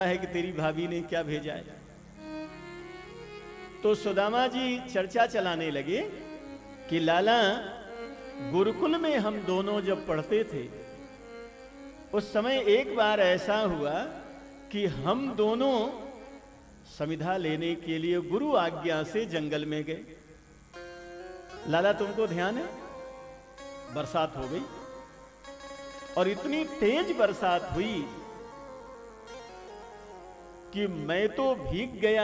है कि तेरी भाभी ने क्या भेजा है। तो सुदामा जी चर्चा चलाने लगे कि लाला, गुरुकुल में हम दोनों जब पढ़ते थे उस समय एक बार ऐसा हुआ कि हम दोनों समिधा लेने के लिए गुरु आज्ञा से जंगल में गए। लाला तुमको ध्यान है, बरसात हो गई और इतनी तेज बरसात हुई कि मैं तो भीग गया,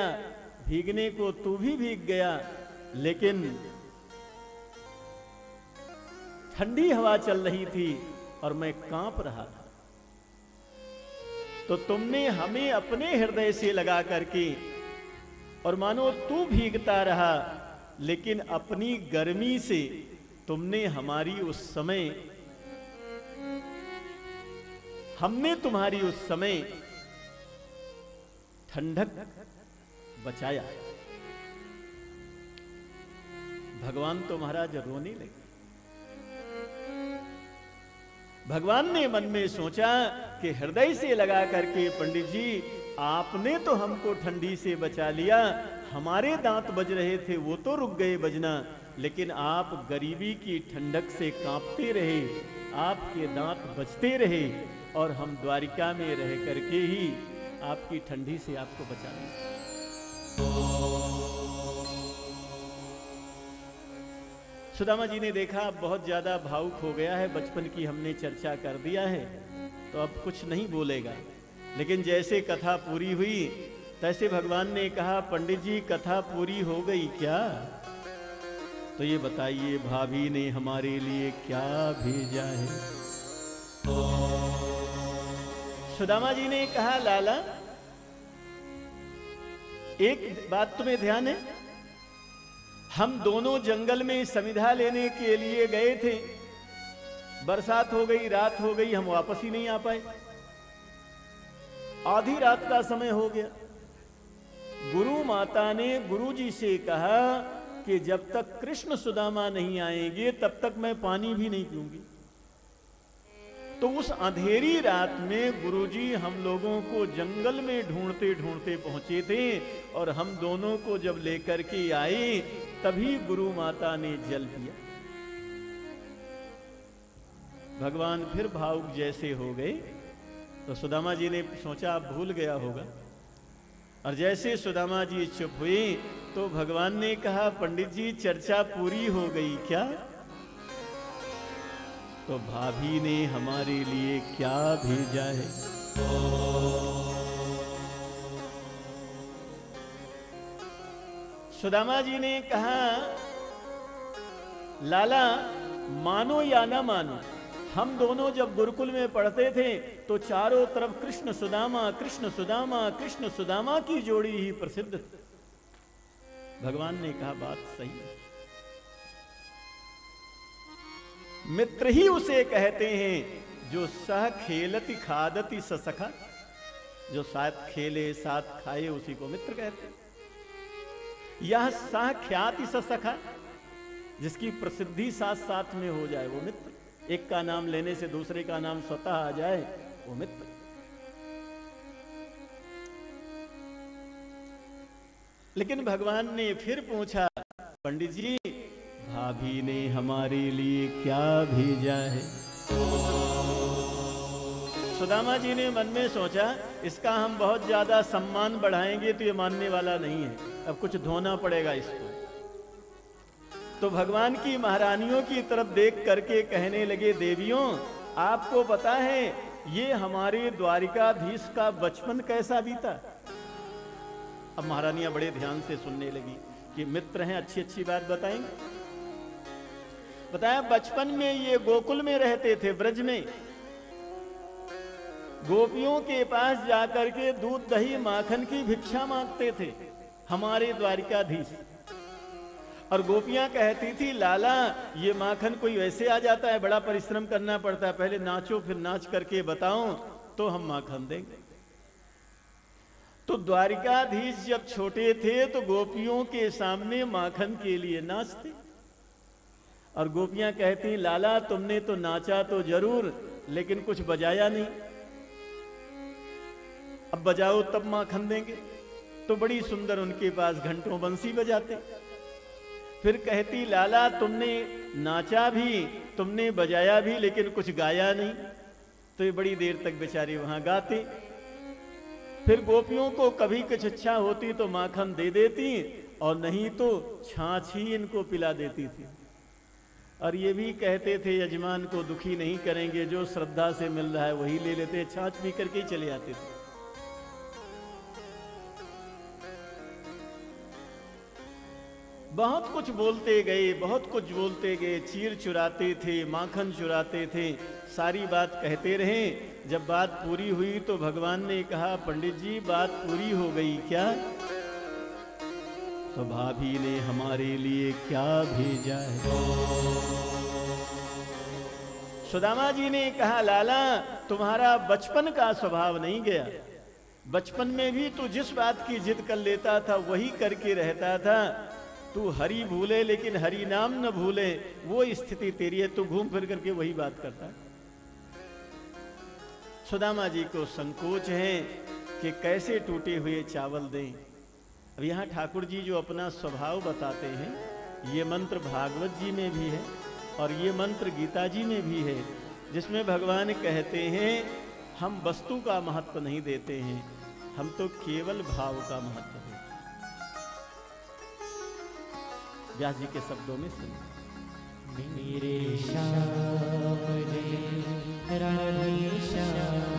भीगने को तू भी भीग गया, लेकिन ठंडी हवा चल रही थी और मैं कांप रहा था। तो तुमने हमें अपने हृदय से लगा करके और मानो तू भीगता रहा, लेकिन अपनी गर्मी से तुमने हमारी उस समय, हमने तुम्हारी उस समय ठंडक बचाया। भगवान तो महाराज रोने लगे। भगवान ने मन में सोचा कि हृदय से लगा करके पंडित जी आपने तो हमको ठंडी से बचा लिया, हमारे दांत बज रहे थे वो तो रुक गए बजना, लेकिन आप गरीबी की ठंडक से कांपते रहे, आपके दांत बजते रहे और हम द्वारिका में रह करके ही आपकी ठंडी से आपको बचा लिया। सुदामा जी ने देखा अब बहुत ज्यादा भावुक हो गया है, बचपन की हमने चर्चा कर दिया है तो अब कुछ नहीं बोलेगा। लेकिन जैसे कथा पूरी हुई तैसे भगवान ने कहा, पंडित जी कथा पूरी हो गई क्या? तो ये बताइए भाभी ने हमारे लिए क्या भेजा है? सुदामा जी ने कहा, लाला एक बात तुम्हें ध्यान है, हम दोनों जंगल में समिधा लेने के लिए गए थे, बरसात हो गई, रात हो गई, हम वापस ही नहीं आ पाए, आधी रात का समय हो गया। गुरु माता ने गुरु जी से कहा कि जब तक कृष्ण सुदामा नहीं आएंगे तब तक मैं पानी भी नहीं पीऊंगी। तो उस अंधेरी रात में गुरुजी हम लोगों को जंगल में ढूंढते ढूंढते पहुंचे थे और हम दोनों को जब लेकर के आए तभी गुरु माता ने जल पिया। भगवान फिर भावुक जैसे हो गए तो सुदामा जी ने सोचा अब भूल गया होगा, और जैसे सुदामा जी चुप हुए तो भगवान ने कहा, पंडित जी चर्चा पूरी हो गई क्या? तो भाभी ने हमारे लिए क्या भेजा है? सुदामा जी ने कहा, लाला मानो या ना मानो, हम दोनों जब गुरुकुल में पढ़ते थे तो चारों तरफ कृष्ण सुदामा कृष्ण सुदामा कृष्ण सुदामा की जोड़ी ही प्रसिद्ध थी। भगवान ने कहा, बात सही है, मित्र ही उसे कहते हैं जो सह खेलति खादति ससखा, जो साथ खेले साथ खाए उसी को मित्र कहते हैं। यह सह ख्याति ससखा, जिसकी प्रसिद्धि साथ साथ में हो जाए वो मित्र, एक का नाम लेने से दूसरे का नाम स्वतः आ जाए वो मित्र। लेकिन भगवान ने फिर पूछा, पंडित जी भाभी ने हमारे लिए क्या भेजा है? सुदामा जी ने मन में सोचा, इसका हम बहुत ज्यादा सम्मान बढ़ाएंगे तो ये मानने वाला नहीं है, अब कुछ धोना पड़ेगा इसको। तो भगवान की महारानियों की तरफ देख करके कहने लगे, देवियों आपको पता है ये हमारे द्वारिकाधीश का बचपन कैसा बीता? अब महारानियां बड़े ध्यान से सुनने लगी कि मित्र हैं, अच्छी अच्छी बात बताएंगे। बताया, बचपन में ये गोकुल में रहते थे, ब्रज में, गोपियों के पास जाकर के दूध दही माखन की भिक्षा मांगते थे हमारे द्वारिकाधीश। और गोपियां कहती थी, लाला ये माखन कोई वैसे आ जाता है, बड़ा परिश्रम करना पड़ता है, पहले नाचो फिर नाच करके बताओ तो हम माखन देंगे। तो द्वारिकाधीश जब छोटे थे तो गोपियों के सामने माखन के लिए नाचते, और गोपियां कहती, लाला तुमने तो नाचा तो जरूर लेकिन कुछ बजाया नहीं। अब बजाओ तब माखन देंगे। तो बड़ी सुंदर उनके पास घंटों बंसी बजाते। फिर कहती, लाला तुमने नाचा भी, तुमने बजाया भी, लेकिन कुछ गाया नहीं। तो ये बड़ी देर तक बेचारे वहां गाते। फिर गोपियों को कभी कुछ इच्छा होती तो माखन दे देती, और नहीं तो छाछ ही इनको पिला देती थी। और ये भी कहते थे, यजमान को दुखी नहीं करेंगे, जो श्रद्धा से मिल रहा है वही ले लेते। छाछ पी करके ही चले आते थे। बहुत कुछ बोलते गए, बहुत कुछ बोलते गए। चीर चुराते थे, माखन चुराते थे, सारी बात कहते रहे। जब बात पूरी हुई तो भगवान ने कहा, पंडित जी बात पूरी हो गई क्या? तो भाभी ने हमारे लिए क्या भेजा है? सुदामा जी ने कहा, लाला तुम्हारा बचपन का स्वभाव नहीं गया। बचपन में भी तू जिस बात की जिद कर लेता था वही करके रहता था। तू हरि भूले लेकिन हरि नाम न भूले, वो स्थिति तेरी है। तू घूम फिर करके वही बात करता है। सुदामा जी को संकोच है कि कैसे टूटे हुए चावल दें। अब यहाँ ठाकुर जी जो अपना स्वभाव बताते हैं, ये मंत्र भागवत जी में भी है और ये मंत्र गीता जी में भी है, जिसमें भगवान कहते हैं हम वस्तु का महत्व नहीं देते हैं, हम तो केवल भाव का महत्व देते हैं। व्यास जी के शब्दों में सुनिए। मेरे श्याम रे राधे श्याम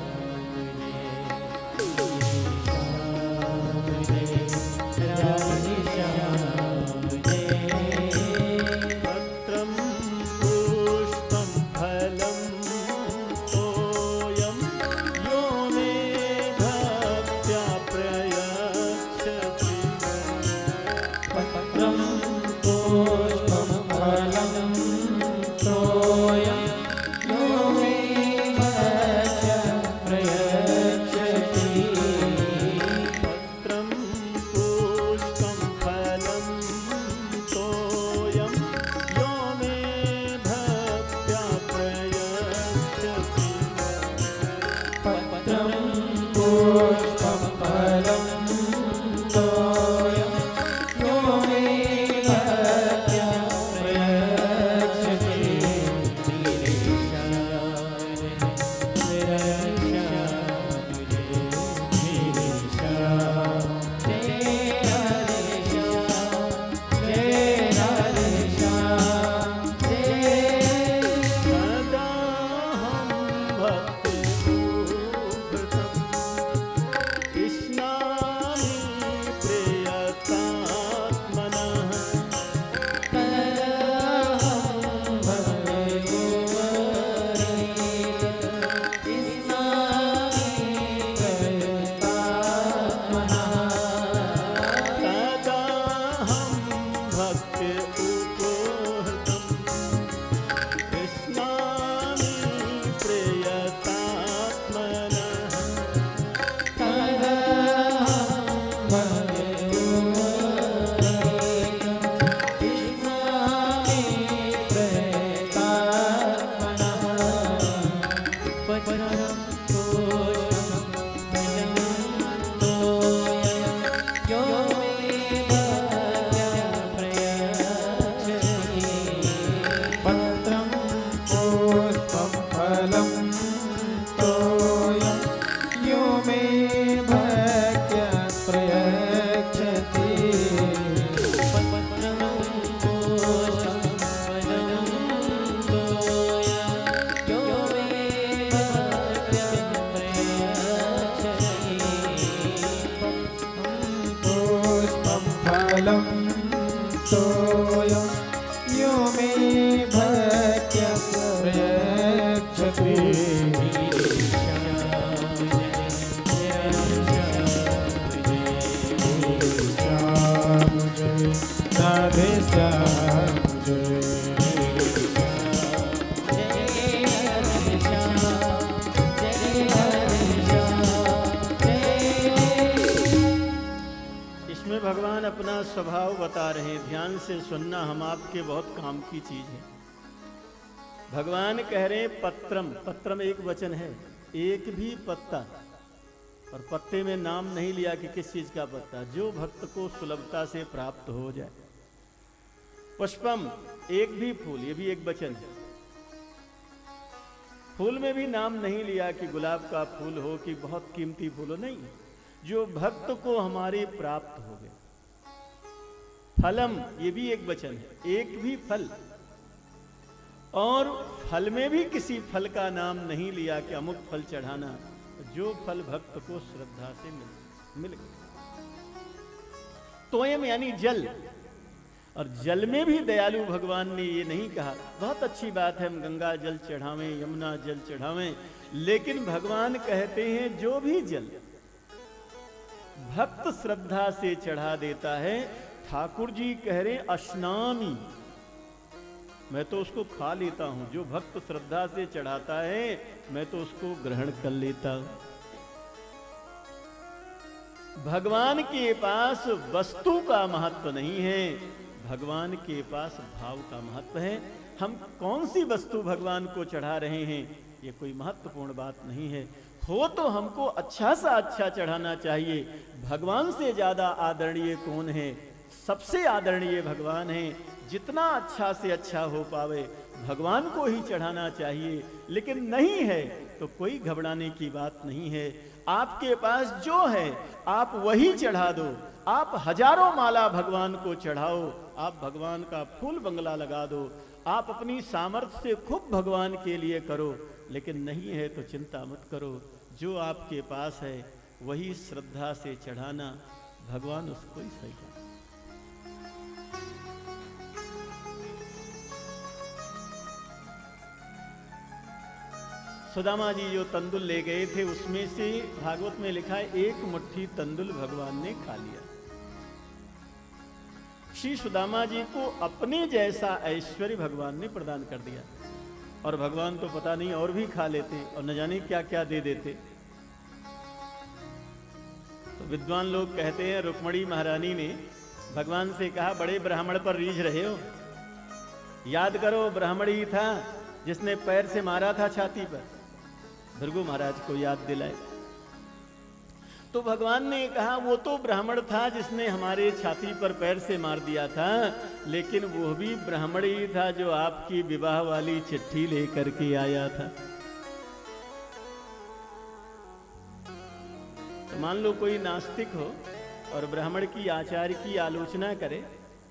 भगवान अपना स्वभाव बता रहे, ध्यान से सुनना, हम आपके बहुत काम की चीज है। भगवान कह रहे पत्रम, पत्रम एक वचन है, एक भी पत्ता और पत्ते में नाम नहीं लिया कि किस चीज का पत्ता, जो भक्त को सुलभता से प्राप्त हो जाए। पुष्पम, एक भी फूल, ये भी एक वचन है। फूल में भी नाम नहीं लिया कि गुलाब का फूल हो कि बहुत कीमती फूल हो, नहीं, जो भक्त को हमारे प्राप्त हो गए। फलम, ये भी एक वचन है, एक भी फल, और फल में भी किसी फल का नाम नहीं लिया कि अमुक फल चढ़ाना, जो फल भक्त को श्रद्धा से मिल गया। तोयम यानी जल, और जल में भी दयालु भगवान ने ये नहीं कहा, बहुत अच्छी बात है हम गंगा जल चढ़ावें, यमुना जल चढ़ावें, लेकिन भगवान कहते हैं जो भी जल भक्त श्रद्धा से चढ़ा देता है, ठाकुर जी कह रहे अश्नामी, मैं तो उसको खा लेता हूं, जो भक्त श्रद्धा से चढ़ाता है मैं तो उसको ग्रहण कर लेता हूं। भगवान के पास वस्तु का महत्व नहीं है, भगवान के पास भाव का महत्व है। हम कौन सी वस्तु भगवान को चढ़ा रहे हैं ये कोई महत्वपूर्ण बात नहीं है, हो तो हमको अच्छा सा अच्छा चढ़ाना चाहिए। भगवान से ज्यादा आदरणीय कौन है? सबसे आदरणीय भगवान है, जितना अच्छा से अच्छा हो पावे भगवान को ही चढ़ाना चाहिए। लेकिन नहीं है तो कोई घबराने की बात नहीं है, आपके पास जो है आप वही चढ़ा दो। आप हजारों माला भगवान को चढ़ाओ, आप भगवान का फूल बंगला लगा दो, आप अपनी सामर्थ्य से खूब भगवान के लिए करो, लेकिन नहीं है तो चिंता मत करो, जो आपके पास है वही श्रद्धा से चढ़ाना, भगवान उसको ही सही है। सुदामा जी जो तंदुल ले गए थे उसमें से भागवत में लिखा है एक मुट्ठी तंदुल भगवान ने खा लिया। श्री सुदामा जी को अपने जैसा ऐश्वर्य भगवान ने प्रदान कर दिया, और भगवान तो पता नहीं और भी खा लेते और न जाने क्या क्या दे देते। तो विद्वान लोग कहते हैं रुक्मणी महारानी ने भगवान से कहा, बड़े ब्राह्मण पर रीझ रहे हो, याद करो ब्राह्मण ही था जिसने पैर से मारा था छाती पर, भृगु महाराज को याद दिलाए। तो भगवान ने कहा वो तो ब्राह्मण था जिसने हमारे छाती पर पैर से मार दिया था, लेकिन वो भी ब्राह्मण ही था जो आपकी विवाह वाली चिट्ठी लेकर के आया था। तो मान लो कोई नास्तिक हो और ब्राह्मण की आचार्य की आलोचना करे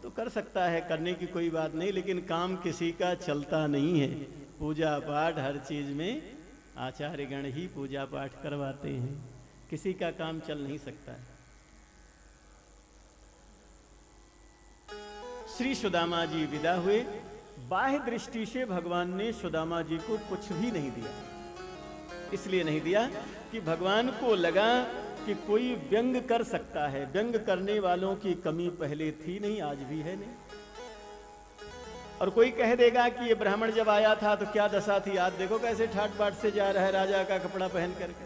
तो कर सकता है, करने की कोई बात नहीं, लेकिन काम किसी का चलता नहीं है। पूजा पाठ हर चीज में आचार्यगण ही पूजा पाठ करवाते हैं, किसी का काम चल नहीं सकता है। श्री सुदामा जी विदा हुए। बाह्य दृष्टि से भगवान ने सुदामा जी को कुछ भी नहीं दिया, इसलिए नहीं दिया कि भगवान को लगा कि कोई व्यंग कर सकता है। व्यंग करने वालों की कमी पहले थी नहीं, आज भी है नहीं। और कोई कह देगा कि ये ब्राह्मण जब आया था तो क्या दशा थी, आज देखो कैसे ठाट बाट से जा रहा है राजा का कपड़ा पहन करके।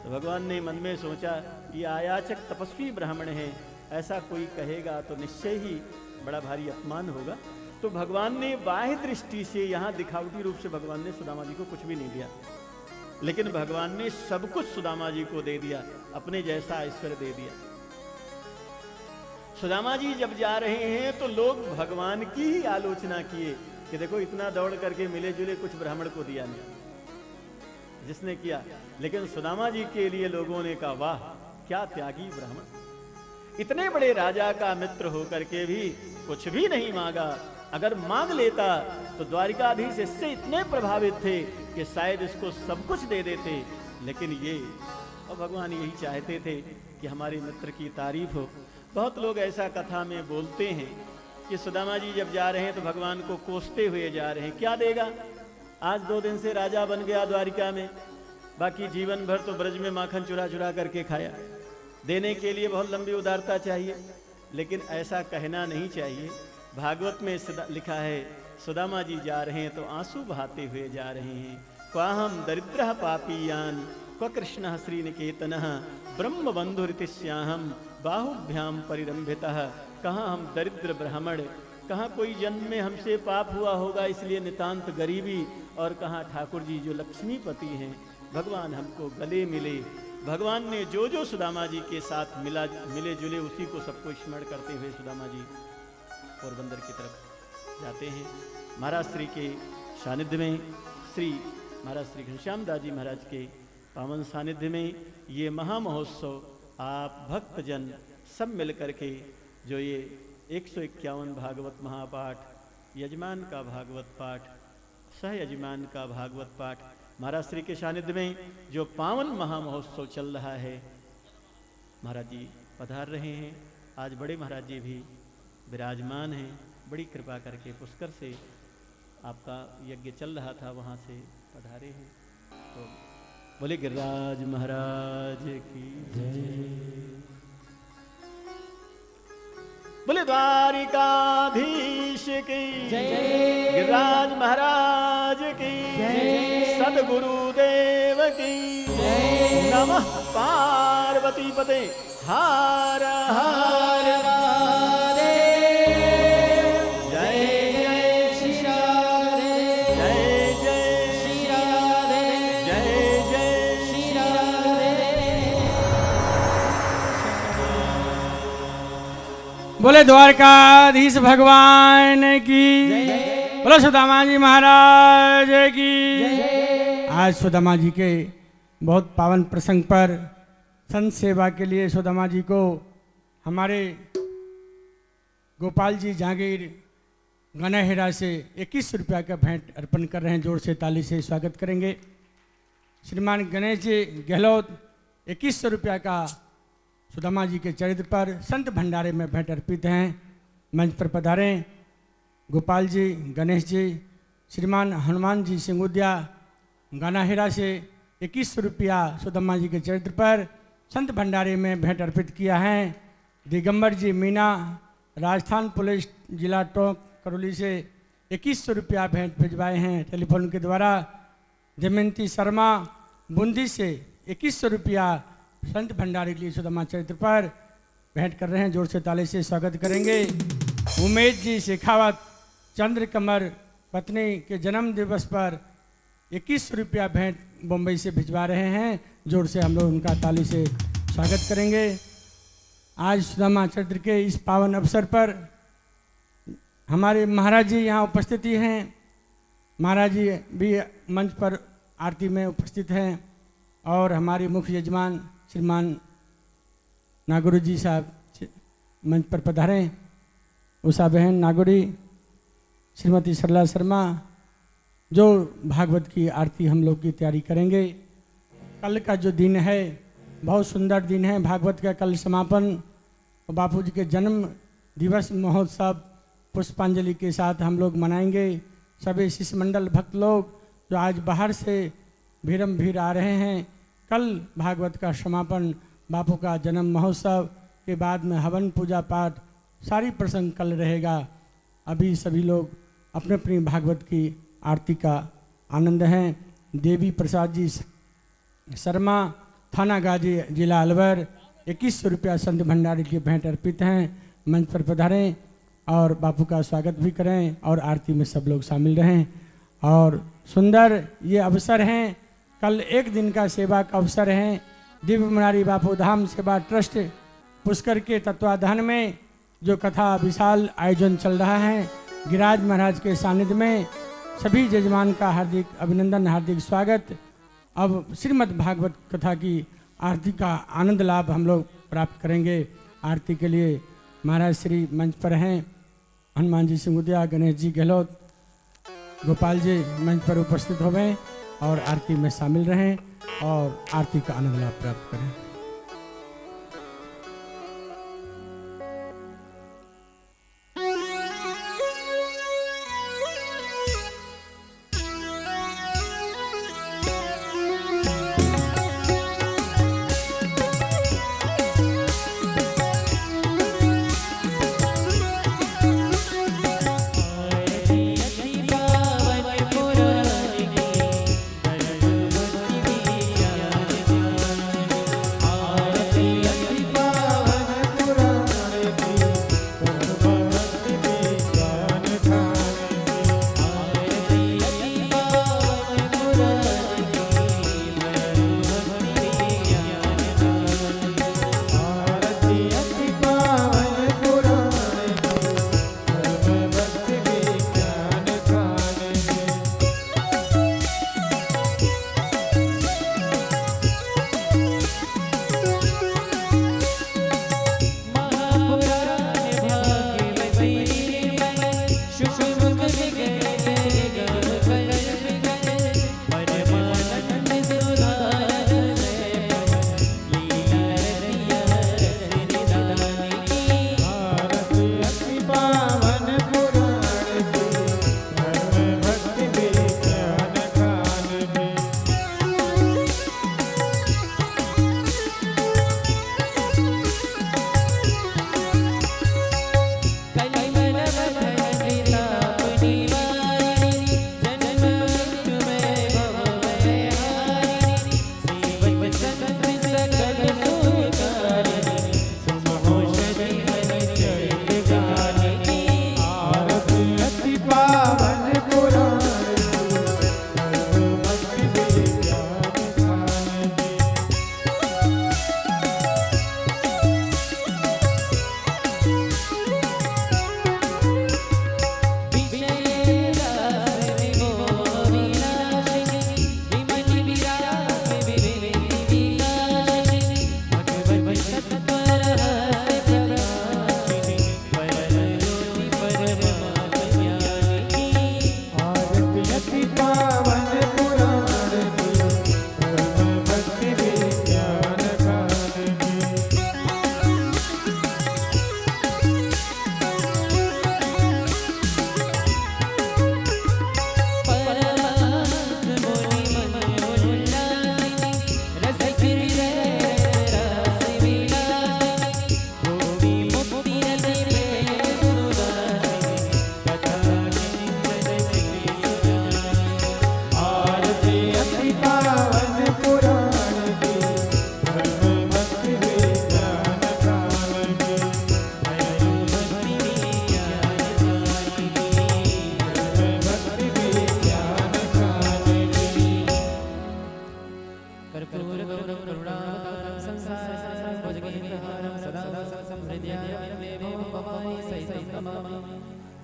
तो भगवान ने मन में सोचा ये आयाचक तपस्वी ब्राह्मण है, ऐसा कोई कहेगा तो निश्चय ही बड़ा भारी अपमान होगा। तो भगवान ने बाह्य दृष्टि से, यहाँ दिखावटी रूप से भगवान ने सुदामा जी को कुछ भी नहीं दिया, लेकिन भगवान ने सब कुछ सुदामा जी को दे दिया, अपने जैसा ऐश्वर्य दे दिया। सुदामा जी जब जा रहे हैं तो लोग भगवान की ही आलोचना किए कि देखो इतना दौड़ करके मिले जुले कुछ ब्राह्मण को दिया नहीं, जिसने किया। लेकिन सुदामा जी के लिए लोगों ने कहा वाह क्या त्यागी ब्राह्मण, इतने बड़े राजा का मित्र होकर के भी कुछ भी नहीं मांगा। अगर मांग लेता तो द्वारिकाधीश इससे इतने प्रभावित थे कि शायद इसको सब कुछ दे देते, लेकिन ये, और भगवान यही चाहते थे कि हमारे मित्र की तारीफ हो। बहुत लोग ऐसा कथा में बोलते हैं कि सुदामा जी जब जा रहे हैं तो भगवान को कोसते हुए जा रहे हैं, क्या देगा, आज 2 दिन से राजा बन गया द्वारिका में, बाकी जीवन भर तो ब्रज में माखन चुरा चुरा करके खाया, देने के लिए बहुत लंबी उदारता चाहिए। लेकिन ऐसा कहना नहीं चाहिए। भागवत में लिखा है सुदामा जी जा रहे हैं तो आंसू बहाते हुए जा रहे हैं। क्वाहम दरिद्र पापीयान क्व कृष्ण श्रीनिकेतन ब्रह्म बंधुरितिश्याहम बाहुभ्याम परिरंभितः। कहाँ हम दरिद्र ब्राह्मण, कहाँ कोई जन्म में हमसे पाप हुआ होगा इसलिए नितांत गरीबी, और कहाँ ठाकुर जी जो लक्ष्मीपति हैं, भगवान हमको गले मिले भगवान ने जो जो सुदामा जी के साथ मिले जुले उसी को सबको स्मरण करते हुए सुदामा जी पोरबंदर की तरफ जाते हैं। महाराज श्री के सानिध्य में, श्री महाराज श्री घनश्याम दास जी महाराज के पावन सानिध्य में ये महामहोत्सव आप भक्तजन सब मिल करके जो ये 151 भागवत महापाठ, यजमान का भागवत पाठ, सह यजमान का भागवत पाठ, महाराज श्री के सानिध्य में जो पावन महामहोत्सव चल रहा है, महाराज जी पधार रहे हैं। आज बड़े महाराज जी भी विराजमान हैं। बड़ी कृपा करके पुष्कर से आपका यज्ञ चल रहा था, वहाँ से पधारे हैं। तो बोले गिरिराज महाराज की जय। बोले द्वारिकाधीश की जय। गिरिराज महाराज की जय। सद्गुरुदेव की जय। नमः पार्वती पते हर हर महादेव। जय जय श्री राधे, जय जय श्री राधे, जय जय श्री राधे। बोले द्वारकाधीश भगवान की, बोलो सुदामा जी महाराज की। आज सुदामा जी के बहुत पावन प्रसंग पर संत सेवा के लिए सुदामा जी को हमारे गोपाल जी जागीर गनहेरा से 21 रुपया का भेंट अर्पण कर रहे हैं। जोर से ताली से स्वागत करेंगे। श्रीमान गणेश जी गहलोत 2100 रुपया का सुदामा जी के चरित्र पर संत भंडारे में भेंट अर्पित हैं। मंच पर पधारें गोपाल जी, गणेश जी। श्रीमान हनुमान जी सिंगुदिया गनहेरा से 2100 रुपया सुदामा जी के चरित्र पर संत भंडारे में भेंट अर्पित किया है। दिगंबर जी मीना राजस्थान पुलिस जिला टोंक करौली से 2100 रुपया भेंट भिजवाए हैं टेलीफोन के द्वारा। जयंती शर्मा बूंदी से 2100 रुपया संत भंडारे के लिए सुदामा चरित्र पर भेंट कर रहे हैं। जोर से ताली से स्वागत करेंगे। उमेश जी शेखावत चंद्रकमर पत्नी के जन्म दिवस पर 2100 रुपया भेंट मुंबई से भिजवा रहे हैं। जोर से हम लोग उनका ताली से स्वागत करेंगे। आज सुदामा चरित्र के इस पावन अवसर पर हमारे महाराज जी यहाँ उपस्थित हैं। महाराज जी भी मंच पर आरती में उपस्थित हैं और हमारे मुख्य यजमान श्रीमान नागुरु जी साहब मंच पर पधारें। उषा बहन नागुरी, श्रीमती सरला शर्मा जो भागवत की आरती हम लोग की तैयारी करेंगे। कल का जो दिन है बहुत सुंदर दिन है। भागवत का कल समापन, बापू जी के जन्म दिवस महोत्सव पुष्पांजलि के साथ हम लोग मनाएंगे। सभी शिष्य मंडल भक्त लोग जो आज बाहर से भीरम भीड़ आ रहे हैं, कल भागवत का समापन, बापू का जन्म महोत्सव के बाद में हवन पूजा पाठ सारी प्रसंग कल रहेगा। अभी सभी लोग अपने अपनी भागवत की आरती का आनंद हैं। देवी प्रसाद जी शर्मा थाना गाजी जिला अलवर 2100 रुपया संत भंडारी की भेंट अर्पित हैं। मंच पर पधारें और बापू का स्वागत भी करें और आरती में सब लोग शामिल रहें। और सुंदर ये अवसर हैं, कल एक दिन का सेवा का अवसर है। दिव्य मुरारी बापू धाम सेवा ट्रस्ट पुष्कर के तत्वाधान में जो कथा विशाल आयोजन चल रहा है, गिरिराज महाराज के सानिध्य में सभी जजमान का हार्दिक अभिनंदन, हार्दिक स्वागत। अब श्रीमद् भागवत कथा की आरती का आनंद लाभ हम लोग प्राप्त करेंगे। आरती के लिए महाराज श्री मंच पर हैं। हनुमान जी सिंगुदिया, गणेश जी गहलोत, गोपाल जी मंच पर उपस्थित हो गए और आरती में शामिल रहें और आरती का आनंद लाभ प्राप्त करें।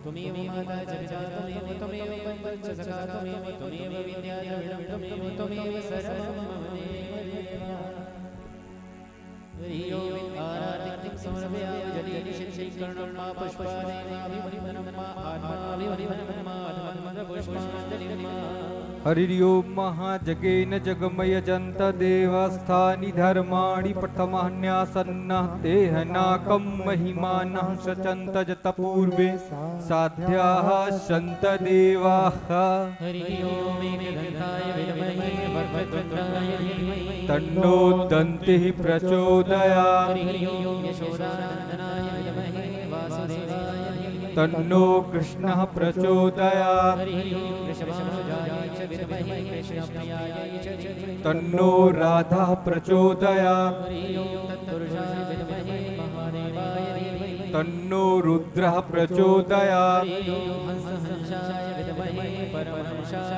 त्वमेव माता च पिता त्वमेव बन्धुश्च सखा त्वमेव विद्या द्रविणं त्वमेव सर्वं मम देव हरि ओम आराधिं समर्पयामि जलेन शिशिकर्णं मा पुष्पाणि मा आत्माविवरिवनं मा पुष्पाञ्जलिं मा हरि ओम महाजगेन जगमय जंत देवस्थानि धर्माणि प्रथमान्यासन्नः तेहनाकं महिमानः सचन्त जत पूर्वे साध्याः सन्त देवाः हरि ओम एकदन्ताय विद्महे वक्रतुण्डाय धीमहि तन्नो दन्तिः प्रचोदयात् हरि ओम यशोदानन्दनाय विद्महे वासुदेवाय धीमहि तन्नो कृष्णः प्रचोदयात् हरि ओम वृषभानुजाय च विद्महे कृष्णप्रियाय च तन्नो राधा प्रचोदयात् हरि ओम तत्पुरुषाय विद्महे महादेवाय धीमहि तन्नो रुद्रः प्रचोदयात् हरि ओम हंसहंसाय विद्महे परमहंसाय